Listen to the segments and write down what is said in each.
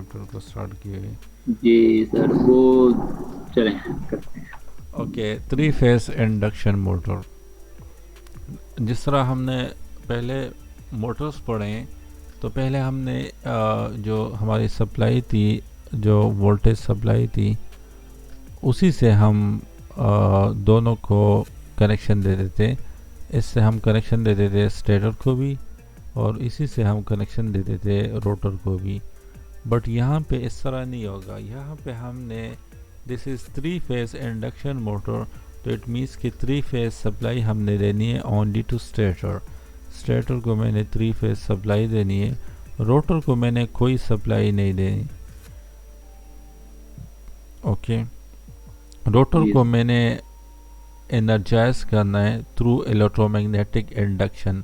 Chapter को start किए। जी sir वो चलें करते हैं। Okay, three phase induction motor. जिस तरह हमने पहले मोटर्स पढ़े हैं, तो पहले हमने जो हमारी सप्लाई थी, जो वोल्टेज सप्लाई थी, उसी से हम दोनों को कनेक्शन दे देते। इससे हम कनेक्शन दे देते स्टेटर को भी, और इसी से हम कनेक्शन दे देते रोटर को भी। बट यहाँ पे इस तरह नहीं होगा। यहाँ पे हमने this is three phase induction motor, तो इट मीन्स कि थ्री फेज सप्लाई हमने देनी है ओनली टू स्टेटर। स्टेटर को मैंने थ्री फेज सप्लाई देनी है, रोटर को मैंने कोई सप्लाई नहीं देनी। ओके, रोटर जी को मैंने एनर्जाइज करना है थ्रू इलेक्ट्रोमैग्नेटिक इंडक्शन।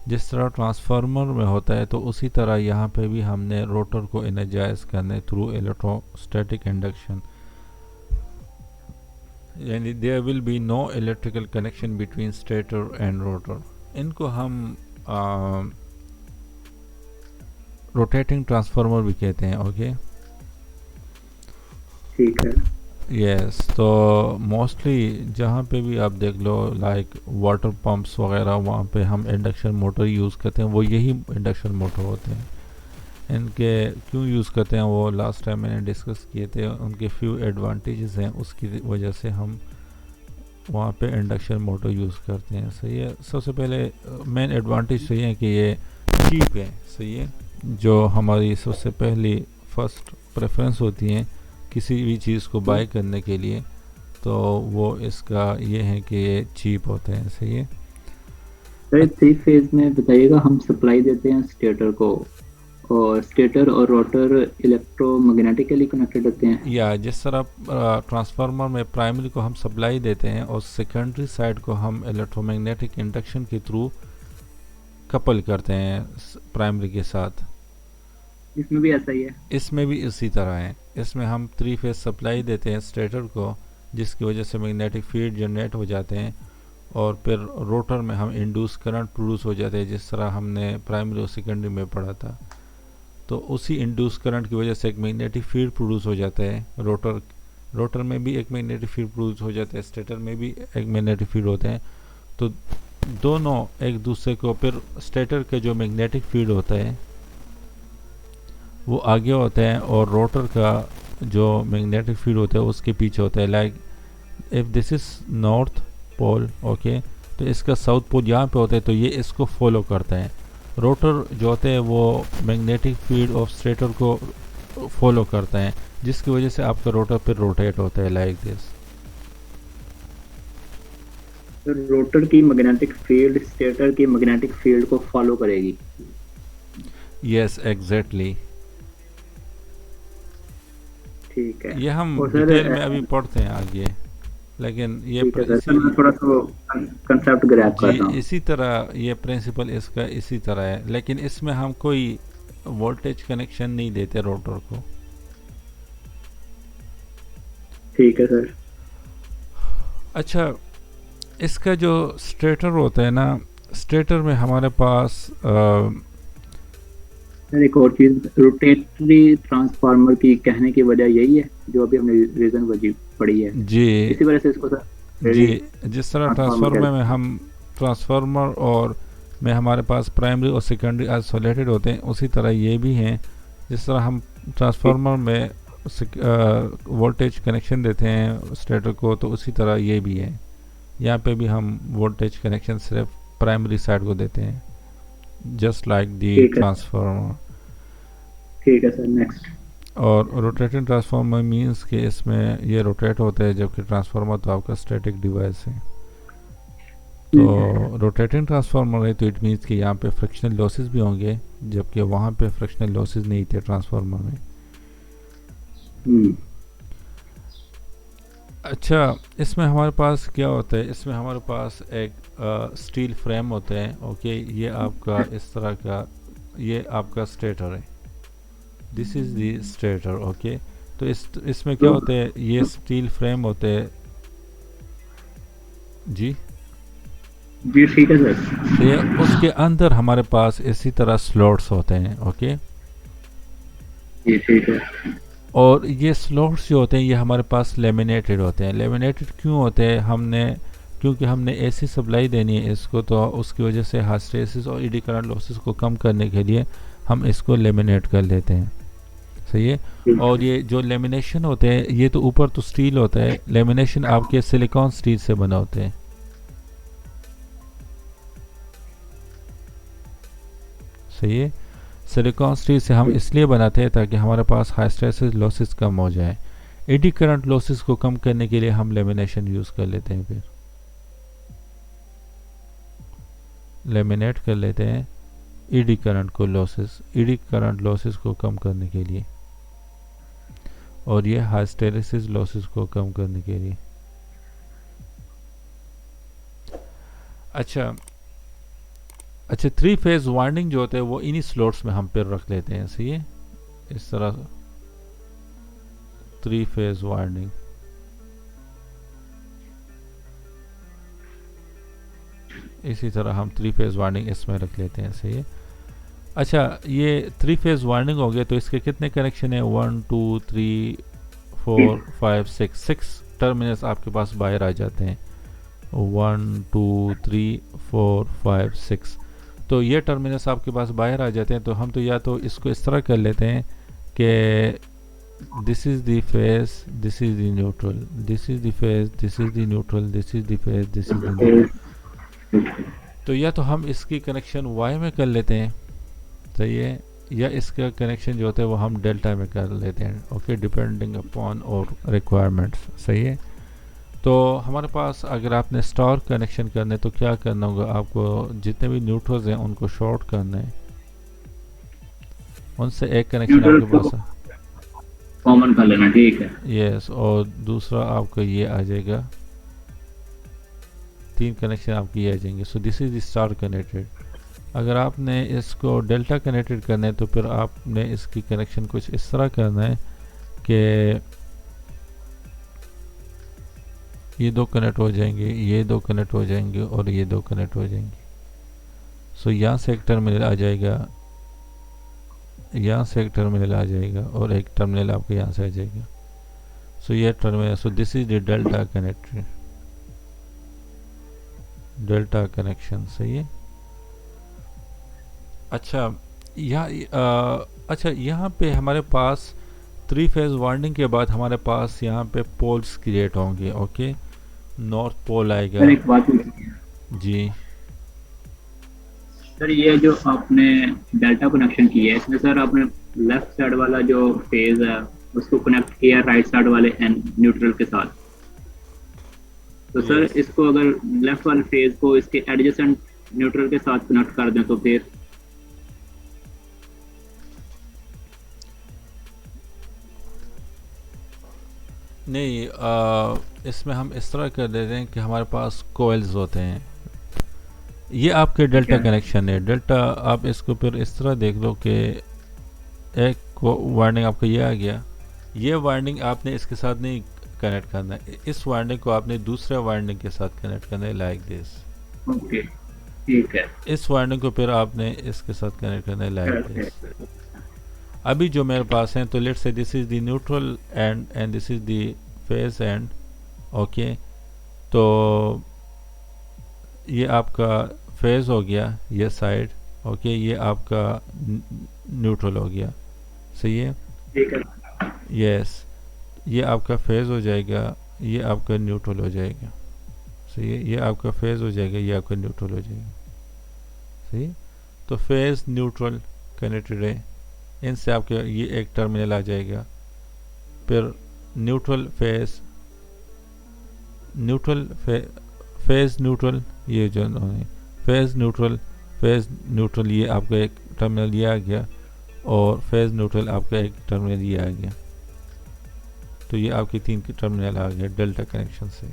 जिस तरह ट्रांसफार्मर में होता है, तो उसी तरह यहाँ पे भी हमने रोटर को एनर्जाइज करना है थ्रू इलेक्ट्रोस्टैटिक इंडक्शन। यानी there will be no electrical connection between stator and rotor. इनको हम रोटेटिंग ट्रांसफार्मर भी कहते हैं। ओके, ठीक है। यस। तो मोस्टली जहाँ पे भी आप देख लो, लाइक वाटर पंप्स वगैरह, वहाँ पे हम इंडक्शन मोटर यूज़ करते हैं। वो यही इंडक्शन मोटर होते हैं। इनके क्यों यूज़ करते हैं वो लास्ट टाइम मैंने डिस्कस किए थे। उनके फ्यू एडवांटेजेस हैं, उसकी वजह से हम वहाँ पे इंडक्शन मोटर यूज़ करते हैं। सही है। सबसे पहले मेन एडवांटेज तो ये है कि ये चीप है। सही है। जो हमारी सबसे पहली फर्स्ट प्रेफरेंस होती है किसी भी चीज़ को बाय करने के लिए, तो वो इसका ये है कि ये चीप होते हैं। सही है। सर थ्री फेज में बताइएगा, हम सप्लाई देते हैं स्टेटर को, और स्टेटर और रोटर इलेक्ट्रोमैग्नेटिकली कनेक्टेड होते हैं। या जिस तरह ट्रांसफार्मर में प्राइमरी को हम सप्लाई देते हैं और सेकेंडरी साइड को हम इलेक्ट्रोमैग्नेटिक इंडक्शन के थ्रू कपल करते हैं प्राइमरी के साथ, इसमें भी ऐसा ही है। इसमें भी इसी तरह है। इसमें हम थ्री फेज सप्लाई देते हैं स्टेटर को, जिसकी वजह से मैग्नेटिक फील्ड जनरेट हो जाते हैं, और फिर रोटर में हम इंड्यूस करंट प्रोड्यूस हो जाते हैं, जिस तरह हमने प्राइमरी और सेकेंडरी में पढ़ा था। तो उसी इंड्यूस करंट की वजह से एक मैग्नेटिक फील्ड प्रोड्यूस हो जाता है। रोटर में भी एक मैग्नेटिक फील्ड प्रोड्यूस हो जाता है, स्टेटर में भी एक मैग्नेटिक फील्ड होते हैं। तो दोनों एक दूसरे को, फिर स्टेटर के जो मैग्नेटिक फील्ड होता है वो आगे होता है, और रोटर का जो मैग्नेटिक फील्ड होता है उसके पीछे होता है। Like if this is north pole, okay, तो इसका साउथ पोल यहाँ पे होता है, तो ये इसको फॉलो करता है। रोटर जो होते हैं वो मैग्नेटिक फील्ड ऑफ स्टेटर को फॉलो करता है, जिसकी वजह से आपका रोटर फिर रोटेट होता है लाइक दिस। तो रोटर की मैग्नेटिक फील्ड स्टेटर की मैग्नेटिक फील्ड को फॉलो करेगी। Yes, exactly. ठीक है। ये हम और सर डिटेल में अभी पढ़ते हैं आगे, लेकिन ये ठीक है सर, इसी, मैं थोड़ा सा कंसेप्ट ग्रैब जी, कर रहा हूँ। इसी तरह ये प्रिंसिपल इसका इसी तरह है, लेकिन इसमें हम कोई वोल्टेज कनेक्शन नहीं देते रोटर को। ठीक है सर। अच्छा, इसका जो स्टेटर होता है ना, स्टेटर में हमारे पास सर एक और चीज, रोटेटरी ट्रांसफार्मर की कहने की वजह यही है जो अभी हमने रीजन वजी पढ़ी है, जी, इसी वजह से इसको सर जी, रोटेटरी जिस तरह ट्रांसफार्मर ट्रांसफार्मर कहते में हैं। हम ट्रांसफार्मर और में हमारे पास प्राइमरी और सेकेंडरी आइसोलेटेड होते हैं, उसी तरह ये भी हैं। जिस तरह हम ठीक। ट्रांसफार्मर में वोल्टेज कनेक्शन देते हैं स्टेटर को, तो उसी तरह ये भी है। यहाँ पे भी हम वोल्टेज कनेक्शन सिर्फ प्राइमरी साइड को देते हैं, जस्ट लाइक दी ठीक है सर। ट्रांसफार्मर। ठीक है सर, नेक्स्ट। और रोटेटिंग ट्रांसफार्मर मींस कि इसमें ये रोटेट होता है, जबकि ट्रांसफार्मर तो आपका स्टैटिक डिवाइस है। तो रोटेटिंग ट्रांसफार्मर है, तो इट मीन्स कि यहाँ पे फ्रिक्शनल लॉसेस भी होंगे, जबकि वहाँ पे फ्रिक्शनल लॉसेस नहीं थे ट्रांसफार्मर में। हम्म। अच्छा, इसमें हमारे पास क्या होता है, इसमें हमारे पास एक स्टील फ्रेम होता है। ओके, ये आपका इस तरह का, ये आपका स्टेटर है। This is the stator. Okay, तो इसमें क्या तो होता है, ये स्टील फ्रेम होते हैं। जी, जी ठीक है सर। तो ये उसके अंदर हमारे पास इसी तरह स्लॉट्स होते हैं। ओके, ये ठीक है। और ये स्लॉट्स जो होते हैं ये हमारे पास लेमिनेटेड होते हैं। लेमिनेटेड क्यों होते हैं? क्योंकि हमने ऐसी सप्लाई देनी है इसको, तो उसकी वजह से हिस्टैरिसीस और ईडी करंट लॉसेस को कम करने के लिए हम इसको लेमिनेट कर लेते हैं। सही है। ठीक और है। ये जो लेमिनेशन होते हैं ये तो ऊपर तो स्टील होता है, लेमिनेशन आपके सिलिकॉन स्टील से बना होते हैं। सही है। सिलिकॉन स्टील से हम इसलिए बनाते हैं ताकि हमारे पास हिस्टैरिसीस लॉसेस कम हो जाए। एडी करंट लॉसेस को कम करने के लिए हम लेमिनेशन यूज़ कर लेते हैं, फिर लेमिनेट कर लेते हैं ईडी करंट लॉसेस को कम करने के लिए, और ये हिस्टैरिसीस लॉसेस को कम करने के लिए। अच्छा अच्छा, 3 फेज वाइंडिंग जो होते हैं वो इन्हीं स्लॉट्स में हम फिर रख लेते हैं। सही है। इस तरह 3 फेज वाइंडिंग, इसी तरह हम 3 फेज वाइंडिंग इसमें रख लेते हैं। सही है। अच्छा, ये 3 फेज वाइंडिंग हो गया, तो इसके कितने कनेक्शन है? 1 2 3 4 5 6 टर्मिनल्स आपके पास बाहर आ जाते हैं। 1 2 3 4 5 6, तो ये टर्मिनल्स आपके पास बाहर आ जाते हैं। तो हम तो या तो इसको इस तरह कर लेते हैं कि this is the face, this is the neutral, this is the face, this is the neutral, this is the face, this is the neutral. तो या तो हम इसकी कनेक्शन वाई में कर लेते हैं, सही है, या इसका कनेक्शन जो होता है वो हम डेल्टा में कर लेते हैं। ओके, डिपेंडिंग अपॉन और रिक्वायरमेंट्स। सही है। तो हमारे पास अगर आपने स्टार कनेक्शन करने तो क्या करना होगा? आपको जितने भी न्यूट्रल्स हैं उनको शॉर्ट करना है, उनसे एक कनेक्शन न्यूट्रल आपके को पास कॉमन कर लेना, ठीक है। यस, और दूसरा आपका ये आ जाएगा, 3 कनेक्शन आपके ये आ जाएंगे। So this is the star connected. अगर आपने इसको डेल्टा कनेक्टेड करना है तो फिर आपने इसकी कनेक्शन कुछ इस तरह करना है कि ये 2 कनेक्ट हो जाएंगे, ये 2 कनेक्ट हो जाएंगे और ये 2 कनेक्ट हो जाएंगे। सो यहाँ से एक टर्मिनल आ जाएगा, यहाँ से एक टर्मिनल आ जाएगा और एक टर्मिनल आपके यहाँ से आ जाएगा। सो ये terminal, so this is the delta connected, delta connection. सही है। अच्छा, अच्छा यहाँ पे हमारे पास 3 फेज वाइंडिंग के बाद हमारे पास यहाँ पे पोल्स क्रिएट होंगे। ओके, नॉर्थ पोल आएगा। सर एक बात पूछनी है। जी। सर ये जो आपने डेल्टा कनेक्शन किया है इसमें सर आपने लेफ्ट साइड वाला जो फेज है उसको कनेक्ट किया राइट साइड वाले एंड न्यूट्रल के साथ। तो सर यस। इसको अगर लेफ्ट वाले फेज को इसके एडजेसेंट न्यूट्रल के साथ कनेक्ट कर दें तो फिर? नहीं, इसमें हम इस तरह कर देते हैं कि हमारे पास कोयल्स होते हैं। ये आपके डेल्टा क्या? कनेक्शन है। डेल्टा आप इसको फिर इस तरह देख लो कि एक वाइंडिंग आपका ये आ गया, ये वाइंडिंग आपने इसके साथ नहीं कनेक्ट करना है, इस वाइंडिंग को आपने दूसरे वाइंडिंग के साथ कनेक्ट करना है, लाइक दिस। ओके, ठीक है। इस वाइंडिंग को फिर आपने इसके साथ कनेक्ट करना है, लाइक दिस। अभी जो मेरे पास है, तो let's say this is the neutral and and this is the phase and. Okay, तो ये आपका फेज हो गया, ये साइड। ओके, ये आपका न्यूट्रल हो गया। सही है। ठीक है। यस, ये आपका फेज हो जाएगा, ये आपका न्यूट्रल हो जाएगा। सही है। ये आपका फेज हो जाएगा, ये आपका न्यूट्रल हो जाएगा। सही है? तो फेज न्यूट्रल कनेक्टेड है, इनसे आपके ये एक टर्मिनल आ जाएगा। फिर neutral phase, neutral phase neutral, ये जो फेज न्यूट्रल, फेज न्यूट्रल, ये आपका एक टर्मिनल ये आ गया, और फेज न्यूट्रल आपका एक टर्मिनल ये आ गया। तो ये आपकी 3 की टर्मिनल आ गया डेल्टा कनेक्शन से।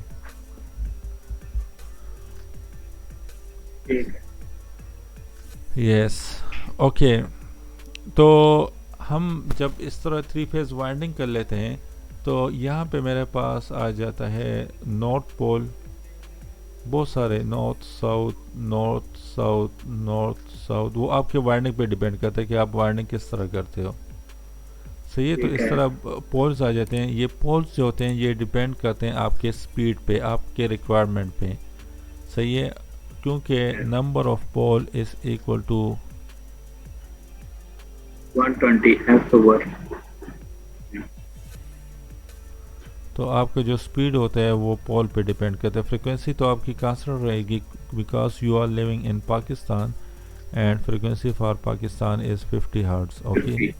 ठीक है। यस। ओके, तो हम जब इस तरह 3 फेज वाइंडिंग कर लेते हैं तो यहाँ पे मेरे पास आ जाता है नॉर्थ पोल, बहुत सारे north south north south north south. वो आपके वाइंडिंग पे डिपेंड करता है कि आप वाइंडिंग किस तरह करते हो। सही है। तो ठीक इस है। तरह पोल्स आ जाते हैं। ये पोल्स जो होते हैं ये डिपेंड करते हैं आपके स्पीड पे, आपके रिक्वायरमेंट पे। सही है, क्योंकि number of pole is equal to 120 F over. तो आपका जो स्पीड होता है वो पोल पे डिपेंड करता है। फ्रिक्वेंसी तो आपकी कांस्टेंट रहेगी because you are living in Pakistan and frequency for Pakistan is 50 hertz. Okay, 50।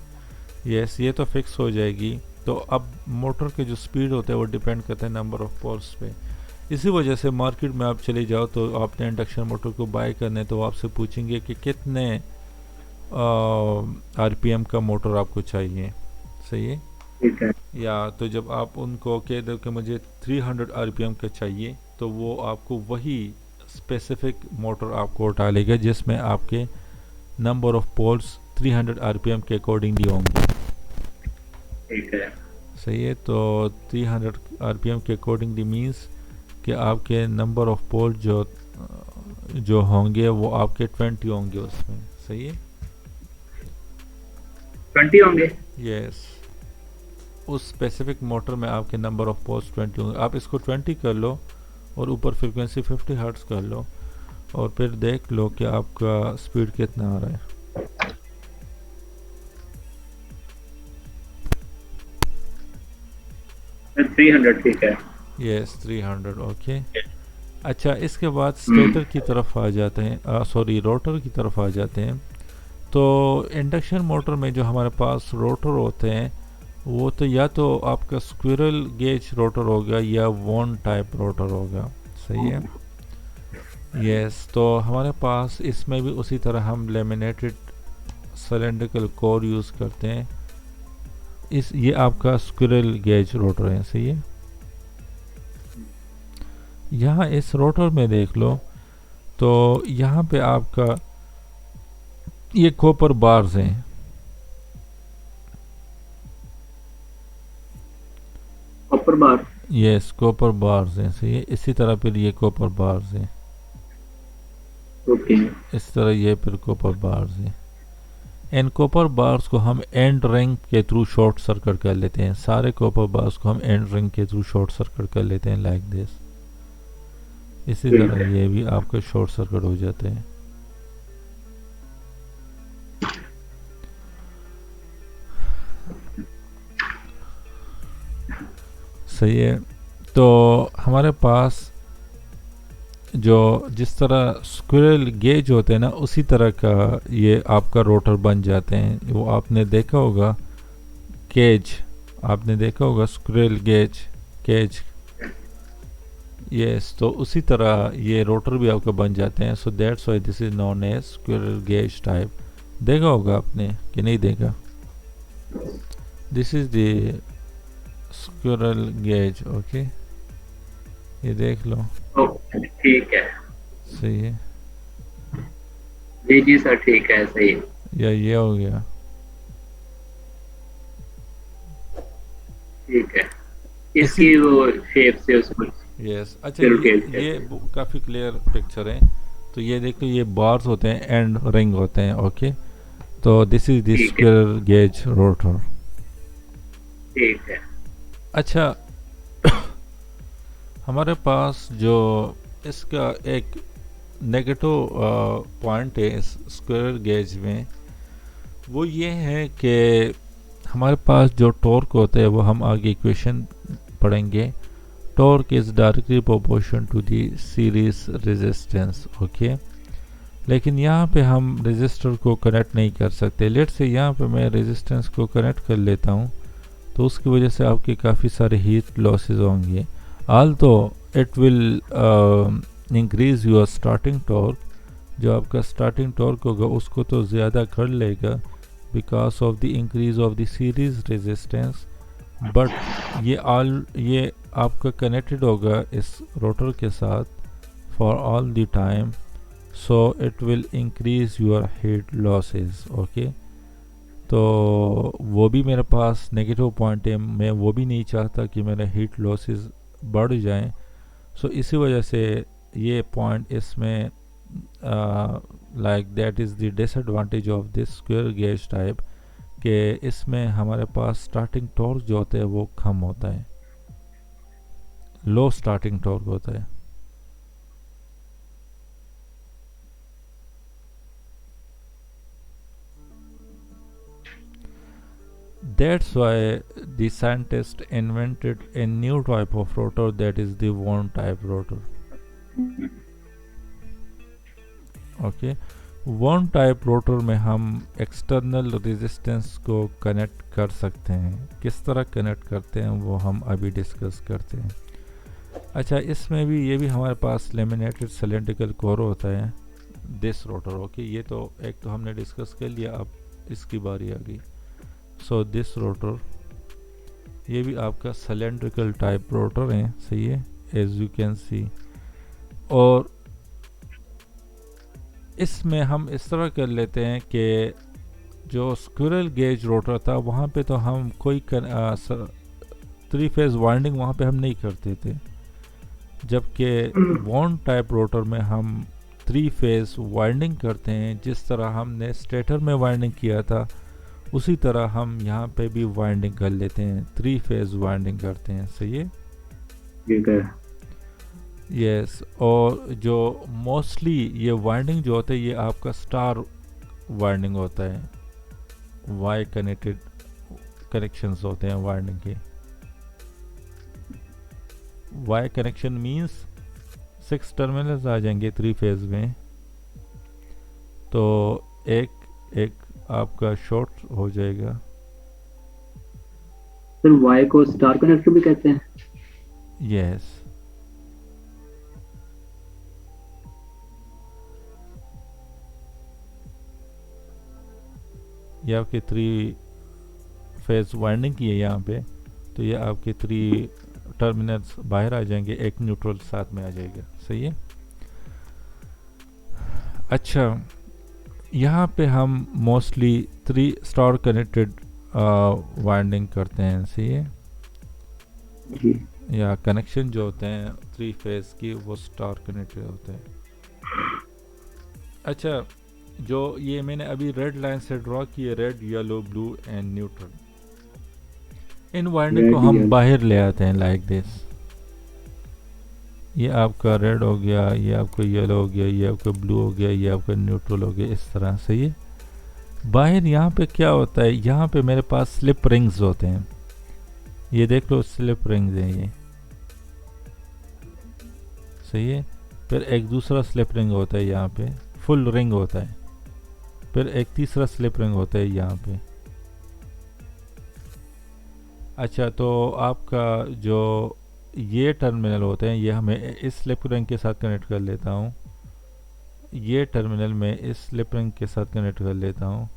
Yes, ये तो फिक्स हो जाएगी। तो अब मोटर के जो स्पीड होता है वो डिपेंड करता है नंबर ऑफ पोल्स पे। इसी वजह से मार्केट में आप चले जाओ तो आपने इंडक्शन मोटर को बाय करने तो वो आपसे पूछेंगे कि कितने आरपीएम का मोटर आपको चाहिए। सही है, ठीक है। या तो जब आप उनको कह दो कि मुझे 300 आरपीएम का चाहिए तो वो आपको वही स्पेसिफिक मोटर आपको डालेगा जिसमें आपके नंबर ऑफ पोल्स 300 आरपीएम के अकॉर्डिंगली होंगे। ठीक है। सही है, तो 300 आरपीएम के अकॉर्डिंगली मीन्स कि आपके नंबर ऑफ पोल जो होंगे वो आपके 20 होंगे उसमें। सही है, 20 होंगे। यस, उस स्पेसिफिक मोटर में आपके नंबर ऑफ पोल्स 20 होंगे। आप इसको 20 कर लो और ऊपर फ्रिक्वेंसी 50 हर्ट्ज कर लो और फिर देख लो कि आपका स्पीड कितना आ रहा है। 300। ठीक है। यस, 300। ओके, अच्छा, इसके बाद स्टेटर की तरफ आ जाते हैं, सॉरी रोटर की तरफ आ जाते हैं। तो इंडक्शन मोटर में जो हमारे पास रोटर होते हैं वो तो या तो आपका स्क्विरल गेज रोटर होगा या वॉन टाइप रोटर होगा। सही है, यस। तो हमारे पास इसमें भी उसी तरह हम लेमिनेटेड सिलेंड्रिकल कोर यूज़ करते हैं। ये आपका स्क्विरल गेज रोटर है। सही है, यहाँ इस रोटर में देख लो तो यहाँ पे आपका ये कॉपर बार्स हैं। कॉपर बार। यस, कॉपर बार्स हैं। सही है, इसी तरह फिर ये कॉपर बार्स हैं, ओके। इस तरह ये फिर कॉपर बार्स हैं। इन कॉपर बार्स को हम एंड रिंग के थ्रू शॉर्ट सर्किट कर लेते हैं। सारे कॉपर बार्स को हम एंड रिंग के थ्रू शॉर्ट सर्किट कर लेते हैं लाइक दिस। इसी ठीक तरह है। ये भी आपके शॉर्ट सर्किट हो जाते हैं। सही है, तो हमारे पास जो जिस तरह स्क्विरल गेज होते हैं ना उसी तरह का ये आपका रोटर बन जाते हैं। वो आपने देखा होगा केज, आपने देखा होगा स्क्विरल गेज केज। यस, तो उसी तरह ये रोटर भी आपका बन जाते हैं। So that's why this is known as squirrel cage type. देखा होगा आपने कि नहीं देखा? This is the squirrel cage. Okay, ये देख लो। ओके, ठीक है। सही है, जी जी सर, ठीक है, सही है। या ये हो गया। ठीक है। इसी इसकी वो शेप से उसको यस, अच्छा, स्क्विरल ये केज ये कहते हैं। काफ़ी क्लियर पिक्चर है। तो ये देखो, ये बार्स होते हैं, एंड रिंग होते हैं। ओके, तो दिस इज द ठीक है। Squirrel gauge rotor. ठीक है। अच्छा, हमारे पास जो इसका एक नेगेटिव पॉइंट है इस स्क्विरल गेज में, वो ये है कि हमारे पास जो टॉर्क होता है वो हम आगे इक्वेशन पढ़ेंगे। Torque is directly proportion to the series resistance. Okay, लेकिन यहाँ पे हम रेजिस्टर को कनेक्ट नहीं कर सकते। लेट से यहाँ पे मैं रेजिस्टेंस को कनेक्ट कर लेता हूँ तो उसकी वजह से आपके काफ़ी सारे हीट लॉसेस होंगे। Aldous it will increase your starting torque, जो आपका स्टार्टिंग टॉर्क होगा उसको तो ज़्यादा कर लेगा because of the increase of the series resistance. But ये आपका कनेक्टेड होगा इस रोटर के साथ for all the time, so it will increase your heat losses. Okay, तो वो भी मेरे पास नेगेटिव पॉइंट है। मैं वो भी नहीं चाहता कि मेरे हीट लॉसेस बढ़ जाएं। सो इसी वजह से ये पॉइंट इसमें like that is the disadvantage of this square gauge type, कि इसमें हमारे पास स्टार्टिंग टॉर्क जो होता है वो कम होता है, लो स्टार्टिंग टॉर्क होता है। That's why the scientist invented a new type of rotor, that is the Vaughan type rotor. Okay, one type rotor में हम एक्सटर्नल रेजिस्टेंस को कनेक्ट कर सकते हैं। किस तरह कनेक्ट करते हैं वो हम अभी डिस्कस करते हैं। अच्छा, इसमें भी ये भी हमारे पास लेमिनेटेड सिलेंड्रिकल कोर होता है, दिस रोटर। ओके, ये तो एक तो हमने डिस्कस कर लिया, अब इसकी बारी आ गई। सो दिस रोटर, ये भी आपका सिलेंड्रिकल टाइप रोटर है, सही है, एज यू कैन सी। और इसमें हम इस तरह कर लेते हैं कि जो स्क्विरल गेज रोटर था वहाँ पे तो हम कोई 3 फेज वाइंडिंग वहाँ पे हम नहीं करते थे, जबकि वॉन टाइप रोटर में हम 3 फेज वाइंडिंग करते हैं। जिस तरह हमने स्टेटर में वाइंडिंग किया था उसी तरह हम यहाँ पे भी वाइंडिंग कर लेते हैं, 3 फेज वाइंडिंग करते हैं, सही है। ठीक है। यस, और जो मोस्टली ये वाइंडिंग जो होता है ये आपका स्टार वाइंडिंग होता है, वाई कनेक्टेड कनेक्शंस होते हैं वाइंडिंग के। वाई कनेक्शन मींस 6 टर्मिनल्स आ जाएंगे 3 फेज में, तो एक आपका शॉर्ट हो जाएगा। फिर वाई को स्टार कनेक्टर भी कहते हैं। यस, ये आपके 3 फेज वाइंडिंग की है यहाँ पे, तो ये आपके 3 टर्मिनल्स बाहर आ जाएंगे, एक न्यूट्रल साथ में आ जाएगा, सही है। अच्छा, यहाँ पे हम मोस्टली 3 स्टार कनेक्टेड वाइंडिंग करते हैं, सही है, या कनेक्शन जो होते हैं 3 फेज की वो स्टार कनेक्टेड होते हैं। अच्छा, जो ये मैंने अभी रेड लाइन से ड्रॉ किए, red yellow blue and neutral, in winding को हम बाहर ले आते हैं लाइक दिस। ये आपका रेड हो गया, ये आपका येलो हो गया, ये आपका ब्लू हो गया, ये आपका न्यूट्रल हो गया, इस तरह से। ये बाहर यहाँ पे क्या होता है, यहाँ पे मेरे पास स्लिप रिंग्स होते हैं, ये देख लो स्लिप रिंग्स हैं ये, सही है। फिर एक दूसरा स्लिप रिंग होता है यहाँ पे, फुल रिंग होता है। फिर एक तीसरा स्लिप रिंग होता है यहाँ पे। अच्छा, तो आपका जो ये टर्मिनल होते हैं ये हमें इस स्लिप रिंग के साथ कनेक्ट कर लेता हूँ, ये टर्मिनल में इस स्लिप रिंग के साथ कनेक्ट कर लेता हूँ,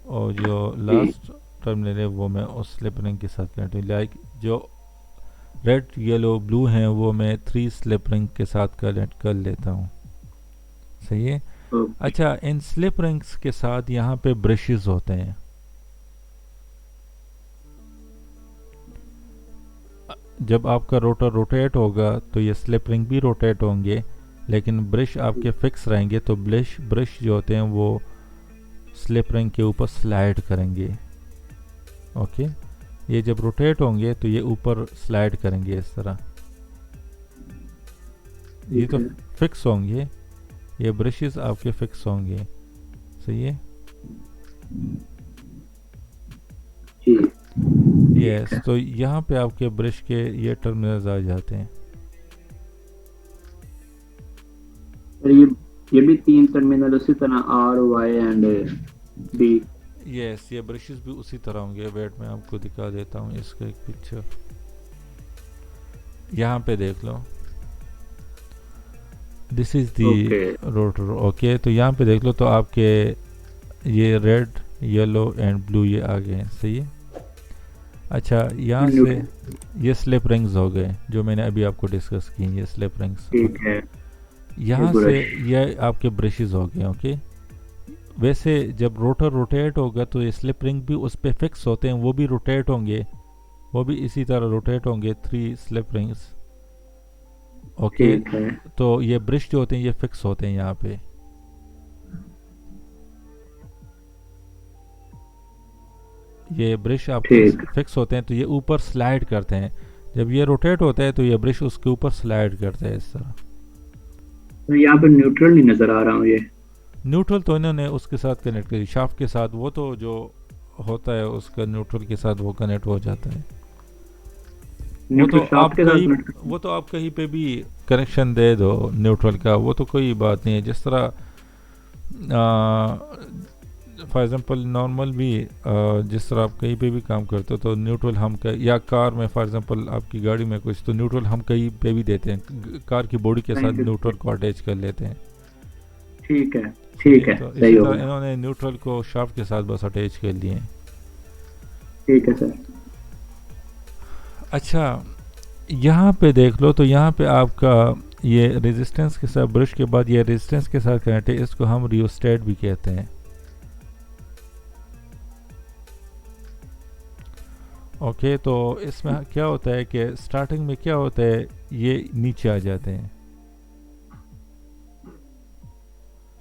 और जो लास्ट टर्मिनल है वो मैं उस स्लिप रिंग के साथ कनेक्ट, लाइक जो रेड येलो ब्लू हैं वो मैं 3 स्लिप रिंग के साथ कनेक्ट कर लेता हूँ, सही है। अच्छा, इन स्लिप रिंग्स के साथ यहाँ पे ब्रशेस होते हैं। जब आपका रोटर रोटेट होगा तो ये स्लिप रिंग भी रोटेट होंगे, लेकिन ब्रश आपके फिक्स रहेंगे, तो ब्रश जो होते हैं वो स्लिप रिंग के ऊपर स्लाइड करेंगे। ओके, ये जब रोटेट होंगे तो ये ऊपर स्लाइड करेंगे इस तरह, ये तो फिक्स होंगे, ये ब्रशेस आपके फिक्स होंगे, सही है। यस, तो यहाँ पे आपके ब्रश के ये टर्मिनल्स आ जाते हैं। और ये भी 3 टर्मिनल उसी तरह R Y and B. Yes, ये ब्रशेस भी उसी तरह होंगे। वेट मैं आपको दिखा देता हूँ इसका एक पिक्चर, यहाँ पे देख लो, this is the rotor. Okay, तो यहाँ पे देख लो, तो आपके ये रेड येलो एंड ब्लू ये आ गए हैं, सही है। अच्छा, यहाँ से ये स्लिप रिंग्स हो गए जो मैंने अभी आपको डिस्कस की, ये स्लिप रिंग्स, ठीक है। यहाँ से ये आपके ब्रशेस हो गए। ओके, वैसे जब रोटर रोटेट होगा तो ये स्लिप रिंग भी उस पर फिक्स होते हैं, वो भी रोटेट होंगे, वो भी इसी तरह रोटेट होंगे, 3 स्लिप रिंग्स। ओके, तो ये ब्रश जो होते हैं ये फिक्स होते हैं यहाँ पे। ये ब्रश आपके ठीक। फिक्स होते हैं तो ये ऊपर स्लाइड करते हैं, जब ये रोटेट होता है तो ये ब्रश उसके ऊपर स्लाइड करते हैं इस तरह। तो यहाँ पे न्यूट्रल नहीं नजर आ रहा मुझे। न्यूट्रल तो इन्होंने उसके साथ कनेक्ट करी, शाफ्ट के साथ, वो तो जो होता है उसका न्यूट्रल के साथ वो कनेक्ट हो जाता है। वो तो न्यूट्रल शाफ्ट आप के साथ कहीं कनेक्ट। वो तो आप कहीं पे भी कनेक्शन दे दो न्यूट्रल का, वो तो कोई बात नहीं है। जिस तरह फॉर एग्जांपल नॉर्मल भी जिस तरह आप कहीं पे भी काम करते हो तो न्यूट्रल हम या कार में फॉर एग्जांपल आपकी गाड़ी में कुछ, तो न्यूट्रल हम कहीं पे भी देते हैं, कार की बॉडी के साथ न्यूट्रल को अटैच कर लेते हैं। ठीक है, ठीक है, तो सही इसी हो तरह गया। इन्होंने न्यूट्रल को शाफ्ट के साथ बस अटैच कर लिए हैं। ठीक है सर। अच्छा, यहाँ पे देख लो, तो यहाँ पे आपका ये रेजिस्टेंस के साथ, ब्रश के बाद ये रेजिस्टेंस के साथ कनेक्ट है, इसको हम रियोस्टेट भी कहते हैं। ओके, तो इसमें क्या होता है कि स्टार्टिंग में क्या होता है, ये नीचे आ जाते हैं।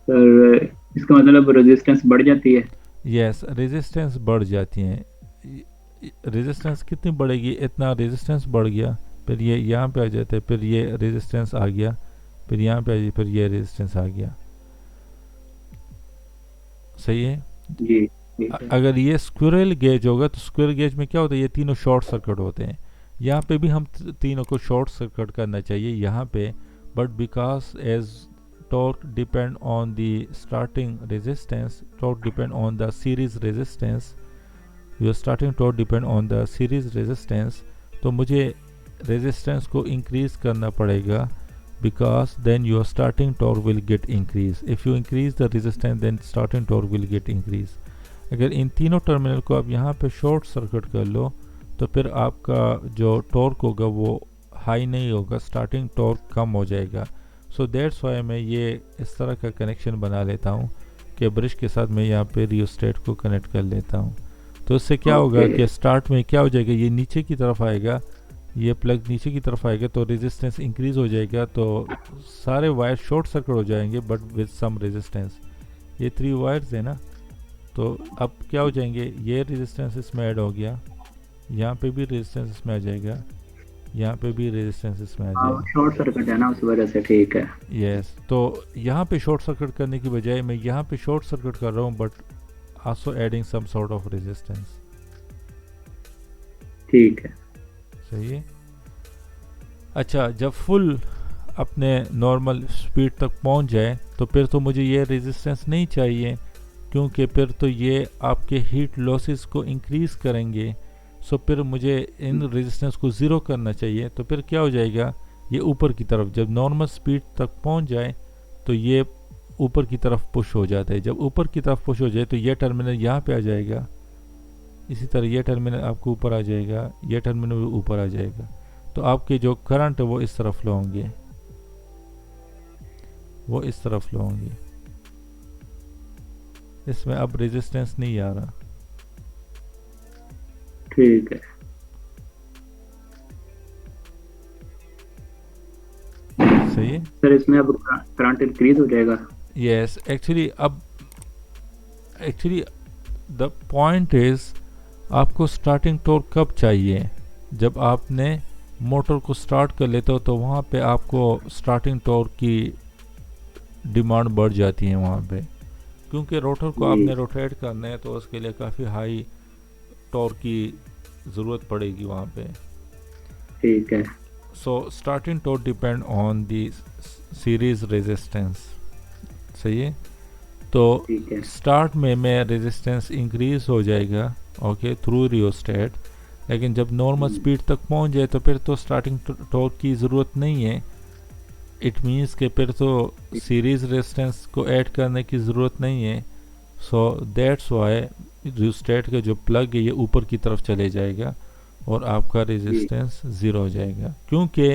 सर इसका मतलब रेजिस्टेंस बढ़ जाती है। यस, रेजिस्टेंस बढ़ जाती हैं। रेजिस्टेंस कितनी बढ़ेगी, इतना रेजिस्टेंस बढ़ गया, फिर ये यहाँ पे आ जाता है, फिर ये रेजिस्टेंस आ गया, फिर यहाँ पे आ गया, फिर ये रेजिस्टेंस आ गया। सही है। जी ठीक है। अगर ये स्क्विरल गेज होगा तो स्क्विरल गेज में क्या होता है, ये तीनों शॉर्ट सर्किट होते हैं। यहाँ पे भी हम तीनों को शॉर्ट सर्किट करना चाहिए यहाँ पे, but because as torque depend on the starting resistance, torque depend on the series resistance, your starting torque depend on the series resistance, तो मुझे resistance को increase करना पड़ेगा, because then your starting torque will get increase. If you increase the resistance then starting torque will get increase. अगर इन तीनों terminal को आप यहाँ पे शॉर्ट सर्किट कर लो तो फिर आपका जो टॉर्क होगा वो हाई नहीं होगा, स्टार्टिंग टॉर्क कम हो जाएगा। सो दैट्स वाई मैं ये इस तरह का कनेक्शन बना लेता हूँ कि ब्रश के साथ मैं यहाँ पे रियोस्टेट को कनेक्ट कर लेता हूँ। तो इससे क्या होगा कि स्टार्ट में क्या हो जाएगा, ये नीचे की तरफ आएगा, ये प्लग नीचे की तरफ आएगा तो रेजिस्टेंस इंक्रीज हो जाएगा, तो सारे वायर शॉर्ट सर्किट हो जाएंगे बट विद सम रेजिस्टेंस। ये 3 वायर्स है ना, तो अब क्या हो जाएंगे, ये रेजिस्टेंस इसमें ऐड हो गया, यहाँ पे भी रेजिस्टेंस इसमें आ जाएगा, यहाँ पे भी रेजिस्टेंस इसमें आ जाएगा। शॉर्ट सर्किट है ना उस वजह से। ठीक है। यस, तो यहाँ पे शॉर्ट सर्किट करने की बजाय मैं यहाँ पे शॉर्ट सर्किट कर रहा हूँ but also adding some sort of resistance. ठीक है। सही है। अच्छा, जब फुल अपने नॉर्मल स्पीड तक पहुँच जाए तो फिर तो मुझे ये रेजिस्टेंस नहीं चाहिए, क्योंकि फिर तो ये आपके हीट लॉसेस को इंक्रीज करेंगे। सो फिर मुझे इन रेजिस्टेंस को ज़ीरो करना चाहिए। तो फिर क्या हो जाएगा, ये ऊपर की तरफ जब नॉर्मल स्पीड तक पहुंच जाए तो ये ऊपर की तरफ पुश हो जाता है। जब ऊपर की तरफ पुश हो जाए तो ये टर्मिनल यहाँ पे आ जाएगा, इसी तरह ये टर्मिनल आपको ऊपर आ जाएगा, ये टर्मिनल भी ऊपर आ जाएगा। तो आपके जो करंट है वो इस तरफ फ्लो होंगे, वो इस तरफ फ्लो होंगे। इसमें अब रेजिस्टेंस नहीं आ रहा। ठीक है। सही है। सर इसमें अब करंट इंक्रीज हो जाएगा। Yes, actually the point is आपको स्टार्टिंग टॉर्क कब चाहिए, जब आपने मोटर को स्टार्ट कर लेते हो तो वहाँ पे आपको स्टार्टिंग टॉर्क की डिमांड बढ़ जाती है वहाँ पे, क्योंकि रोटर को आपने रोटेट करना है तो उसके लिए काफ़ी हाई टॉर्क की ज़रूरत पड़ेगी वहाँ पे। ठीक है। So starting torque depend on the series resistance. सही है। तो स्टार्ट में मैं रेजिस्टेंस इंक्रीज हो जाएगा, ओके, थ्रू रियोस्टेट, लेकिन जब नॉर्मल स्पीड तक पहुँच जाए तो फिर तो स्टार्टिंग टॉर्क की ज़रूरत नहीं है। इट मीन्स कि फिर तो सीरीज रेजिस्टेंस को ऐड करने की ज़रूरत नहीं है। सो दैट्स वाई रियोस्टेट का जो प्लग है ये ऊपर की तरफ चले जाएगा और आपका रेजिस्टेंस ज़ीरो हो जाएगा। क्योंकि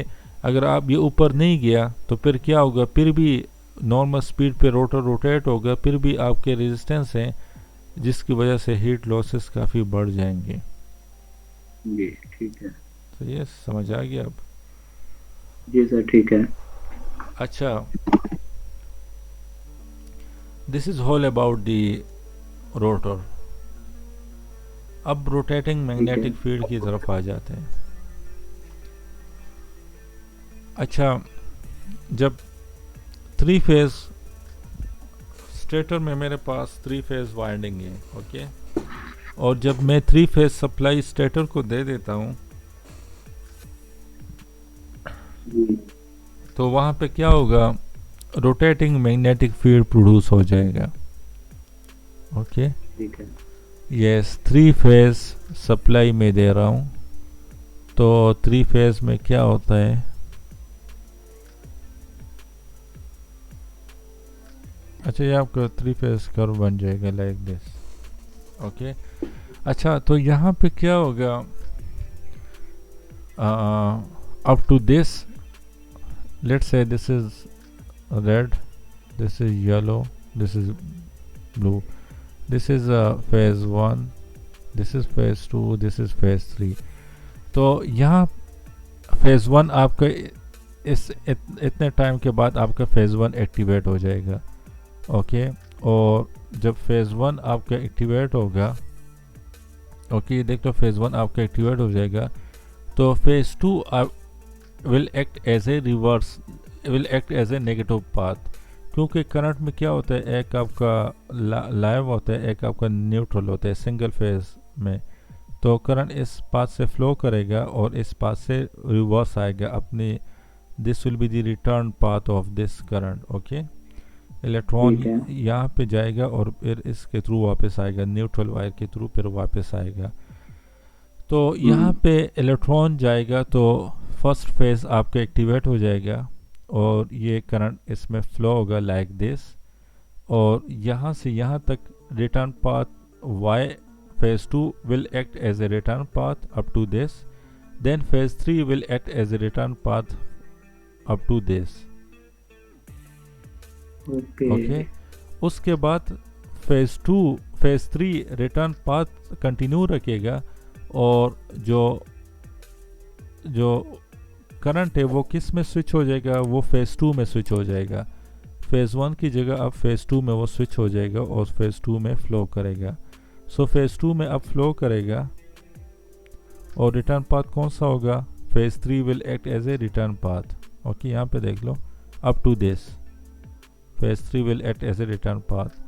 अगर आप ये ऊपर नहीं गया तो फिर क्या होगा, फिर भी नॉर्मल स्पीड पे रोटर रोटेट होगा, फिर भी आपके रेजिस्टेंस हैं जिसकी वजह से हीट लॉसेस काफ़ी बढ़ जाएंगे। जी ठीक है। तो ये समझ आ गया अब? जी सर ठीक है। अच्छा, this is all about the rotor. अब रोटेटिंग ठीक है। मैग्नेटिक फील्ड की तरफ आ जाते हैं। अच्छा, जब थ्री फेज स्टेटर में मेरे पास थ्री फेज वाइंडिंग है, ओके, और जब मैं थ्री फेज सप्लाई स्टेटर को दे देता हूँ जी। तो वहाँ पे क्या होगा, रोटेटिंग मैग्नेटिक फील्ड प्रोड्यूस हो जाएगा। ओके, ठीक है। यस, थ्री फेज सप्लाई में दे रहा हूँ तो थ्री फेज में क्या होता है, अच्छा ये आपका थ्री फेज कर्व बन जाएगा लाइक दिस। ओके, अच्छा तो यहाँ पे क्या होगा, up to this, let's say this is red, this is yellow, this is blue, this is phase 1, this is phase 2, this is phase 3। तो यहाँ phase 1 आपका इतने टाइम के बाद आपका phase 1 एक्टिवेट हो जाएगा। ओके, और जब phase 1 आपका एक्टिवेट होगा, ओके देख लो phase 1 आपका एक्टिवेट हो जाएगा तो phase 2 will act as a reverse, will act as a negative path, क्योंकि करंट में क्या होता है, एक आपका लाइव होता है, एक आपका न्यूट्रल होता है सिंगल फेज में। तो करंट इस पाथ से फ्लो करेगा और इस पाथ से रिवर्स आएगा अपनी, this will be the return path of this current. Okay, electron ठीक है। यहाँ पे जाएगा और फिर इसके थ्रू वापस आएगा, न्यूट्रल वायर के थ्रू फिर वापस आएगा। तो यहाँ पे इलेक्ट्रॉन जाएगा तो फर्स्ट फेज आपका एक्टिवेट हो जाएगा और ये करंट इसमें फ्लो होगा लाइक दिस, और यहाँ से यहाँ तक return path y, phase 2 will act as a return path up to this, then phase 3 will act as a return path up to this। Okay. उसके बाद phase 3 रिटर्न पाथ कंटिन्यू रखेगा और जो करंट है वो किस में स्विच हो जाएगा, वो फेज़ 2 में स्विच हो जाएगा। फेज़ 1 की जगह अब फेज़ 2 में वो स्विच हो जाएगा और फेज़ 2 में फ्लो करेगा। सो फेज़ 2 में अब फ्लो करेगा और रिटर्न पाथ कौन सा होगा, phase 3 will act as a return path. Okay, यहाँ पे देख लो, up to this phase 3 will act as a return path.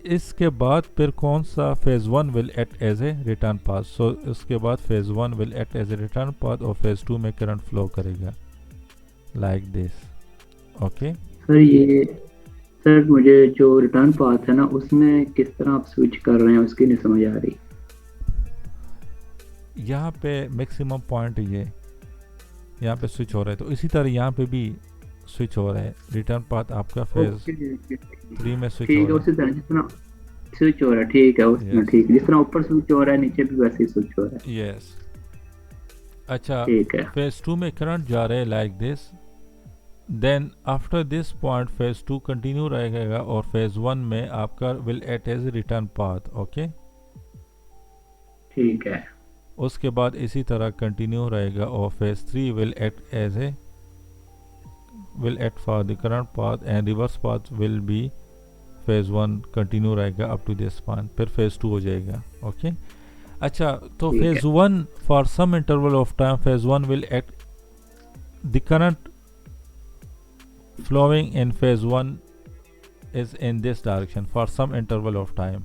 इसके बाद फिर कौन सा, phase 1 will act as a return path. So उसके बाद phase 1 will act as a return path और फेज़ 2 में करंट फ्लो करेगा लाइक दिस। ओके सर मुझे जो रिटर्न पाथ है ना उसमें किस तरह आप स्विच कर रहे हैं उसकी नहीं समझ आ रही। यहाँ पे मैक्सिमम पॉइंट ये यहाँ पे स्विच हो रहा है, तो इसी तरह यहाँ पे भी स्विच हो रहा है। रिटर्न पाथ आपका फेज 3 में स्विच हो रहा है, उसी तरह जितना स्विच हो रहा है, ठीक है उसमें, ठीक है जिस तरह ऊपर स्विच हो रहा है नीचे भी वैसे ही स्विच हो रहा है। यस। अच्छा, ठीक है। फेज 2 में करंट जा रहा है like this, then after this point phase 2 continue रहेगा और फेज 1 में आपका will act as return path. Okay, ठीक है। उसके बाद इसी तरह कंटिन्यू रहेगा और phase 3 will act as a will act for the current path and reverse path will be phase 1 continue रहेगा up to this point, फिर phase 2 हो जाएगा। ओके, अच्छा तो phase 1 for some interval of time phase 1 will act, the current flowing in phase 1 is in this direction for some interval of time।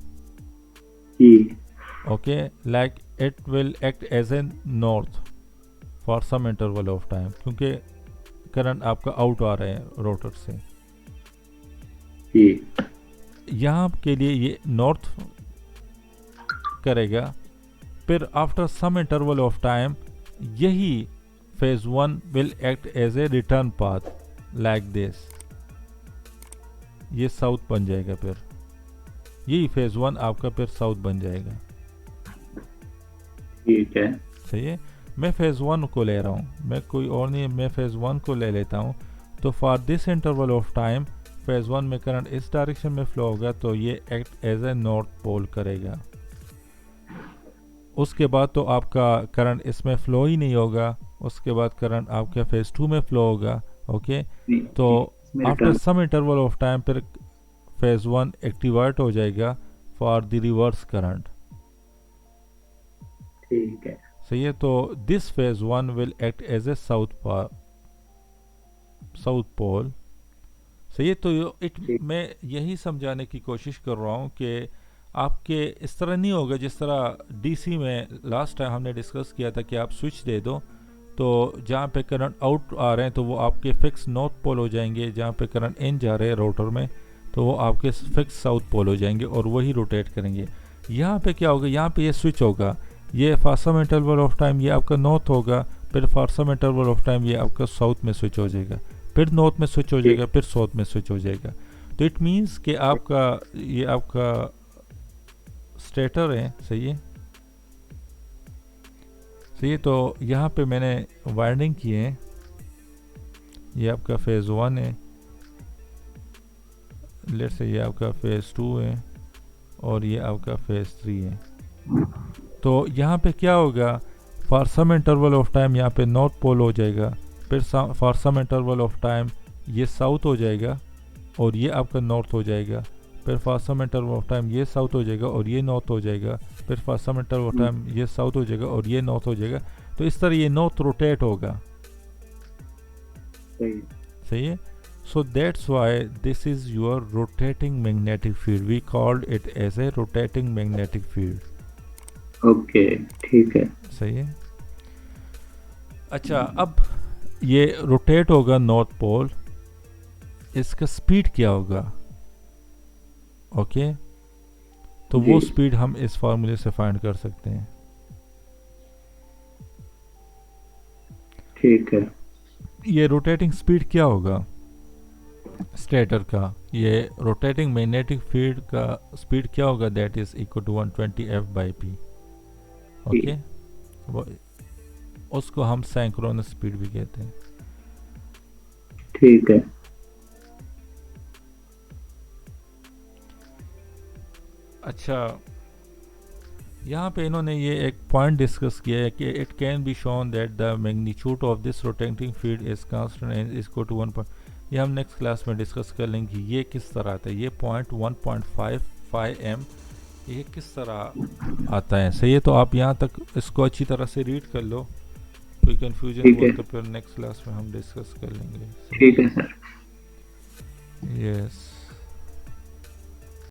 okay, like it will act as a north for some interval of time, क्योंकि current आपका out आ रहे हैं rotor से। यहाँ के लिए ये north करेगा, फिर after some interval of time यही phase 1 will act as a return path like this, ये साउथ बन जाएगा, फिर यही फेज 1 आपका फिर साउथ बन जाएगा। ठीक है, सही है। मैं फेज़ 1 को ले रहा हूँ, मैं कोई और नहीं, मैं फेज़ 1 को ले लेता हूँ। तो for this interval of time phase 1 में करंट इस डायरेक्शन में फ्लो होगा तो ये act as a north pole करेगा। उसके बाद तो आपका करंट इसमें फ्लो ही नहीं होगा, उसके बाद करंट आपके फेज़ 2 में फ्लो होगा। ओके, तो after some interval of time फिर फेज़ 1 एक्टिवेट हो जाएगा फॉर द रिवर्स करंट। ठीक है। सही है। तो this phase one will act as a south pole. सही है। तो ठीक। मैं यही समझाने की कोशिश कर रहा हूँ कि आपके इस तरह नहीं होगा जिस तरह डीसी में लास्ट टाइम हमने डिस्कस किया था कि आप स्विच दे दो, तो जहाँ पे करंट आउट आ रहे हैं तो वो आपके फिक्स नॉर्थ पोल हो जाएंगे, जहाँ पे करंट इन जा रहे हैं रोटर में तो वो आपके फिक्स साउथ पोल हो जाएंगे और वही रोटेट करेंगे। यहाँ पे क्या होगा, यहाँ पे ये स्विच होगा, ये for some interval of time ये आपका नॉर्थ होगा, फिर for some interval of time ये आपका साउथ में स्विच हो जाएगा, फिर नॉर्थ में स्विच हो ठीक। जाएगा, फिर साउथ में स्विच हो जाएगा। तो इट मीन्स कि आपका ये आपका स्टेटर है। सही है। सही है। तो यहाँ पे मैंने वायरिंग की है, ये आपका फेज़ वन है, लेट से ये आपका फेज़ टू है और ये आपका फेज़ थ्री है। तो यहाँ पे क्या होगा, for some interval of time यहाँ पे नॉर्थ पोल हो जाएगा, फिर for some interval of time ये साउथ हो जाएगा और ये आपका नॉर्थ हो जाएगा, फिर for some interval of time ये साउथ हो जाएगा और ये नॉर्थ हो जाएगा, फिर for some interval of time ये साउथ हो जाएगा और ये नॉर्थ हो जाएगा। तो इस तरह ये नॉर्थ रोटेट होगा। सही। सही है। So that's why this is your rotating magnetic field, we called it as a rotating magnetic field. Okay. ठीक है। सही है। अच्छा, अब ये रोटेट होगा नॉर्थ पोल, इसका स्पीड क्या होगा? ओके, तो वो जी। स्पीड हम इस फार्मूले से फाइंड कर सकते हैं। ठीक है। ये रोटेटिंग स्पीड क्या होगा स्टेटर का, ये रोटेटिंग मैग्नेटिक फील्ड का स्पीड क्या होगा? That is equal to 120 F by P. Okay, वो उसको हम सैंक्रोनस स्पीड भी कहते हैं। ठीक है। अच्छा, यहाँ पे इन्होंने ये एक पॉइंट डिस्कस किया है कि it can be shown that the magnitude of this rotating field is constant and is equal to 1. ये हम नेक्स्ट क्लास में डिस्कस कर लेंगे ये किस तरह आता है, ये पॉइंट 1.55 m ये किस तरह आता है। सही है। तो आप यहाँ तक इसको अच्छी तरह से रीड कर लो, कोई कंफ्यूजन ठीक हुआ है। तो फिर नेक्स्ट क्लास में हम डिस्कस कर लेंगे। ठीक है सर। यस।